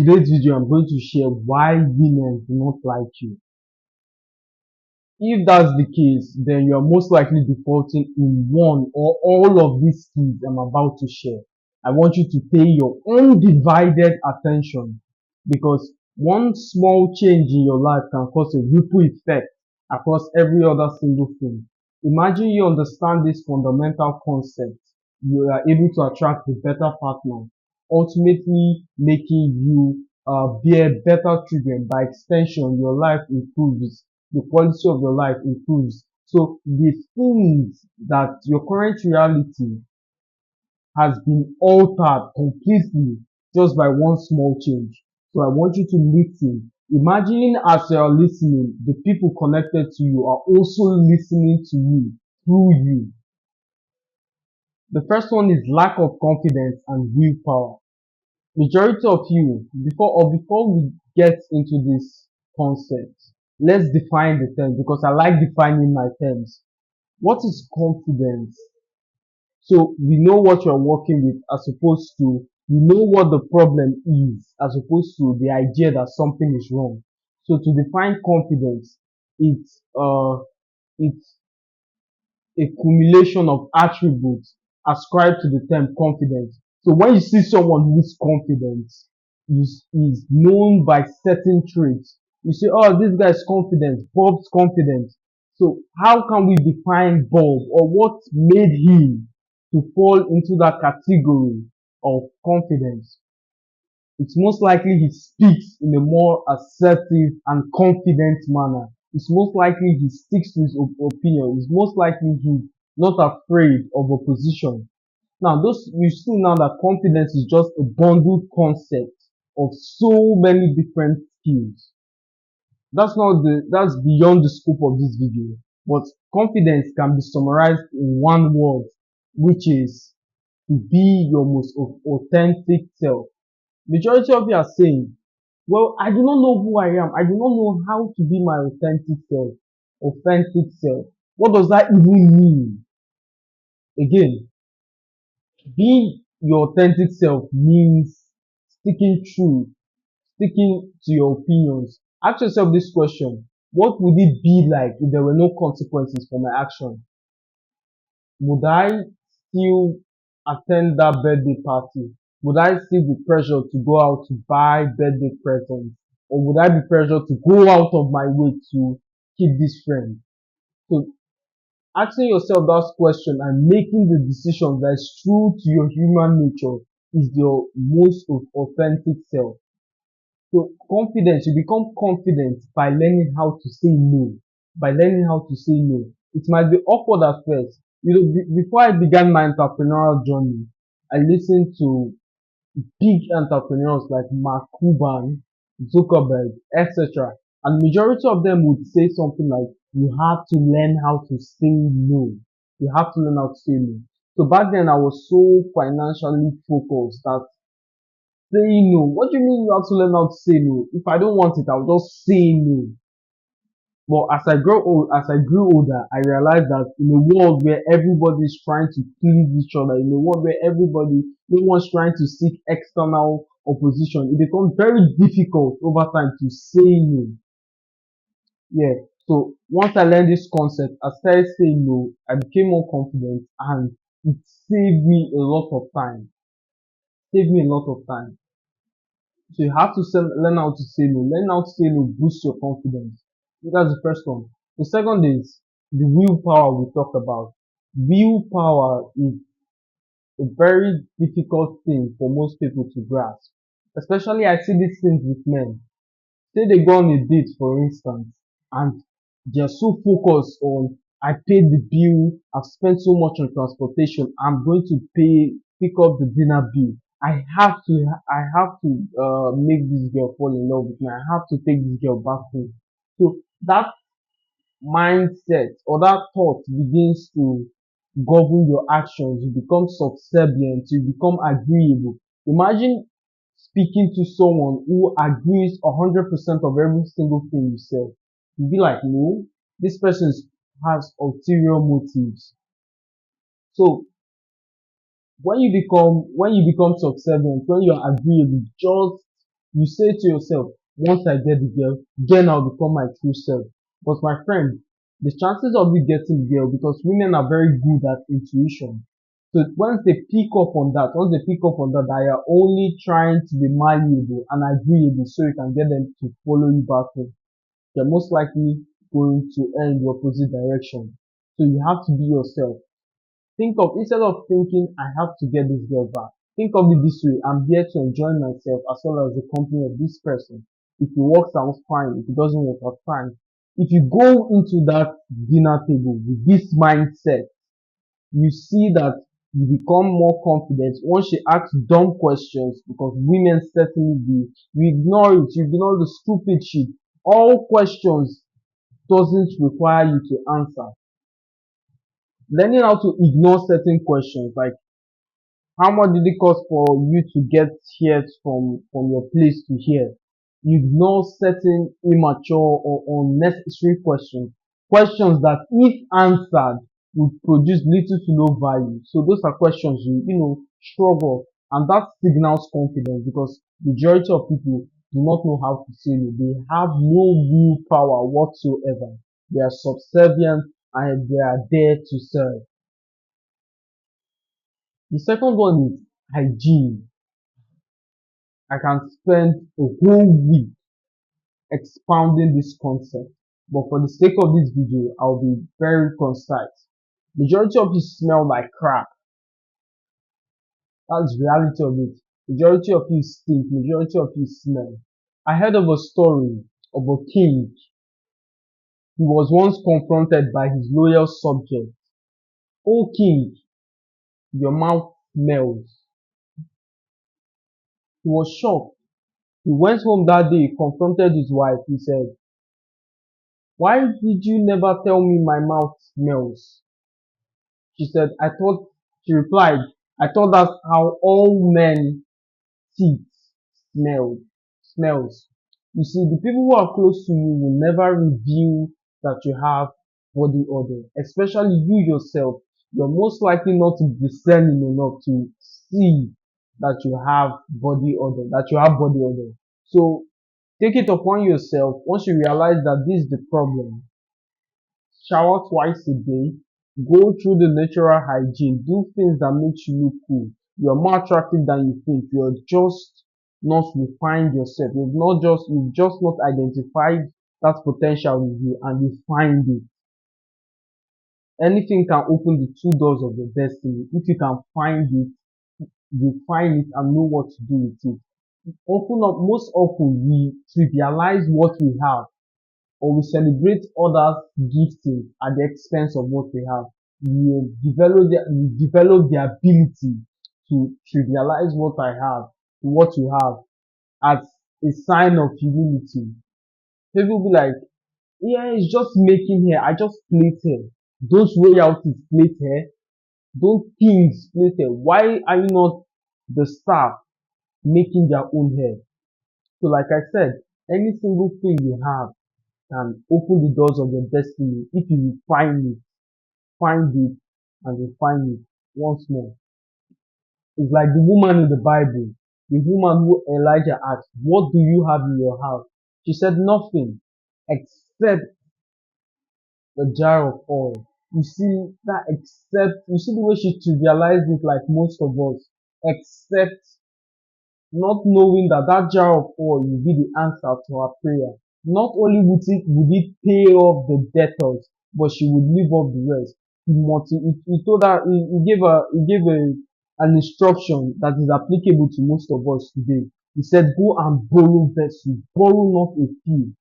Today's video, I'm going to share why women do not like you. If that's the case, then you're most likely defaulting in one or all of these skills I'm about to share. I want you to pay your undivided attention because one small change in your life can cause a ripple effect across every other single thing. Imagine you understand this fundamental concept. You are able to attract a better partner, ultimately making you bear better children. By extension, your life improves, the quality of your life improves. So the things that your current reality has been altered completely just by one small change. So I want you to listen. Imagine as you are listening, the people connected to you are also listening to you through you. The first one is lack of confidence and willpower. Majority of you, before we get into this concept, let's define the term because I like defining my terms. What is confidence? So we know what you're working with as opposed to we know what the problem is as opposed to the idea that something is wrong. So to define confidence, it's a cumulation of attributes ascribed to the term confidence. So when you see someone who's confident, is known by certain traits. You say, oh, this guy is confident, Bob's confident. So how can we define Bob or what made him to fall into that category of confidence? It's most likely he speaks in a more assertive and confident manner. It's most likely he sticks to his opinion. It's most likely he's not afraid of opposition. Now, those you see now that confidence is just a bundled concept of so many different skills. That's beyond the scope of this video. But confidence can be summarized in one word, which is to be your most authentic self. Majority of you are saying, well, I do not know who I am. I do not know how to be my authentic self. Authentic self. What does that even mean? Again, being your authentic self means sticking true, sticking to your opinions. Ask yourself this question. What would it be like if there were no consequences for my action? Would I still attend that birthday party? Would I still be pressured to go out to buy birthday presents? Or would I be pressured to go out of my way to keep this friend? So asking yourself that question and making the decision that is true to your human nature is your most authentic self. So confidence, you become confident by learning how to say no. By learning how to say no. It might be awkward at first. You know, before I began my entrepreneurial journey, I listened to big entrepreneurs like Mark Cuban, Zuckerberg, etc. And majority of them would say something like, you have to learn how to say no. You have to learn how to say no. So back then I was so financially focused that saying no. What do you mean you have to learn how to say no? If I don't want it, I'll just say no. But as I grew older, I realized that in a world where everybody is trying to please each other, in a world where no one's trying to seek external opposition, it becomes very difficult over time to say no. Yeah. So once I learned this concept, I started saying no. I became more confident, and it saved me a lot of time. Saved me a lot of time. So you have to learn how to say no. Learn how to say no boosts your confidence. So that's the first one. The second is the willpower we talked about. Willpower is a very difficult thing for most people to grasp. Especially I see these things with men. Say they go on a date, for instance, and they're so focused on I paid the bill, I've spent so much on transportation, I'm going to pick up the dinner bill. I have to make this girl fall in love with me. I have to take this girl back home. So that mindset or that thought begins to govern your actions. You become subservient, you become agreeable. Imagine speaking to someone who agrees 100% of every single thing you say. You'd be like, no, this person has ulterior motives. So when you become subservient, when you're agreeable, just You say to yourself, once I get the girl, then I'll become my true self. But my friend, the chances of you getting the girl, because women are very good at intuition. So once they pick up on that, once they pick up on that, they are only trying to be malleable and agreeable so you can get them to follow you back home. They're most likely going to end the opposite direction. So you have to be yourself. Think of, instead of thinking I have to get this girl back, think of it this way: I'm here to enjoy myself as well as the company of this person. If it works out, fine. If it doesn't work out, fine. If you go into that dinner table with this mindset, you see that you become more confident once she asks dumb questions, because women certainly do. You ignore the stupid shit. All questions doesn't require you to answer. Learning how to ignore certain questions, like how much did it cost for you to get here from your place to here? You ignore certain immature or unnecessary questions. Questions that, if answered, would produce little to no value. So those are questions you struggle, and that signals confidence, because majority of people do not know how to say no. They have no willpower whatsoever. They are subservient and they are there to serve. The second one is hygiene. I can spend a whole week expounding this concept, but for the sake of this video, I'll be very concise. Majority of you smell like crap. That's the reality of it. Majority of you stink. Majority of you smell. I heard of a story of a king. He was once confronted by his loyal subject. "O king, your mouth smells." He was shocked. He went home that day, confronted his wife. He said, "Why did you never tell me my mouth smells?" She said, she replied, "I thought that's how all men teeth smells." You see, the people who are close to you will never reveal that you have body odor, especially you yourself. You're most likely not to be discerning enough to see that you have body odor. So take it upon yourself. Once you realize that this is the problem, shower twice a day, go through the natural hygiene, do things that makes you look cool. You're more attractive than you think. You're just not refined yourself. You've just not identified that potential with you, and you find it. Anything can open the two doors of your destiny. If you can find it, you find it and know what to do with it. Most often we trivialize what we have, or we celebrate others' gifting at the expense of what we have. We develop the ability to trivialize what you have, as a sign of humility. People be like, "Yeah, it's just making hair. I just plait hair." Don't royalties plait hair? Don't kings plait hair? Why are you not the staff making their own hair? So like I said, any single thing you have can open the doors of your destiny if you find it, and refine it once more. It's like the woman in the Bible, the woman who Elijah asked, "What do you have in your house?" She said, "Nothing except a jar of oil." You see that, you see the way she trivialized it, like most of us, except, not knowing that that jar of oil will be the answer to her prayer. Not only would it pay off the debtors, but she would leave off the rest. He told her, an instruction that is applicable to most of us today. He said, "Go and borrow vessels, borrow not a few."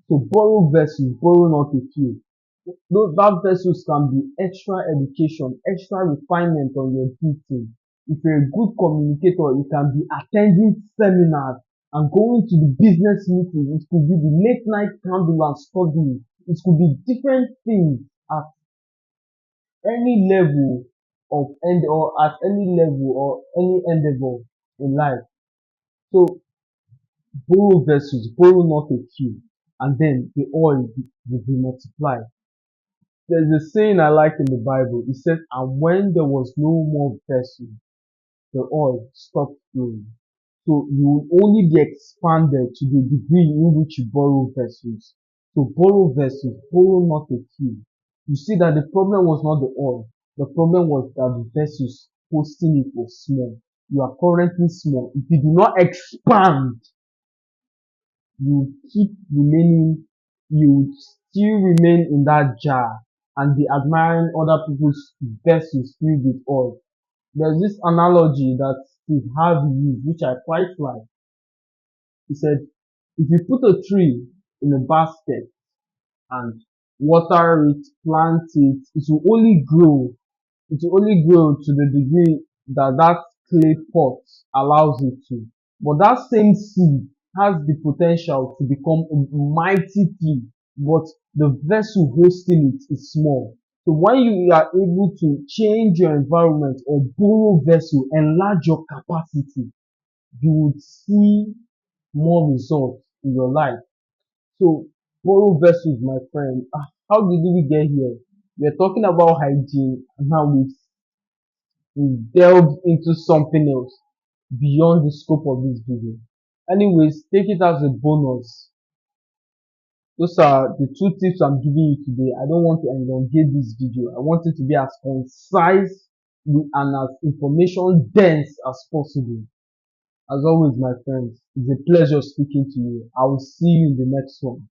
So borrow vessels, borrow not a few. That vessels can be extra education, extra refinement on your gifting. If you're a good communicator, you can be attending seminars and going to the business meetings. It could be the late night candle and studying. It could be different things at any level or any endeavor in life. So borrow vessels, borrow not a few, and then the oil will be multiplied. There's a saying I like in the Bible. It says, "And when there was no more vessel, the oil stopped flowing." So you will only be expanded to the degree in which you borrow vessels. So borrow vessels, borrow not a few. You see that the problem was not the oil. The problem was that the vessels hosting it was small. You are currently small. If you do not expand, you keep remaining, you still remain in that jar and be admiring other people's vessels filled with oil. There's this analogy that Steve Harvey used, which I quite like. He said, if you put a tree in a basket and water it, plant it, it will only grow to the degree that that clay pot allows it to. But that same seed has the potential to become a mighty tree, but the vessel hosting it is small. So when you are able to change your environment or borrow vessel, enlarge your capacity, you would see more results in your life. So borrow vessels, my friend. How did we get here? We're talking about hygiene and how we've delved into something else beyond the scope of this video. Anyways, take it as a bonus. Those are the two tips I'm giving you today. I don't want to elongate this video. I want it to be as concise and as information dense as possible. As always, my friends, it's a pleasure speaking to you. I will see you in the next one.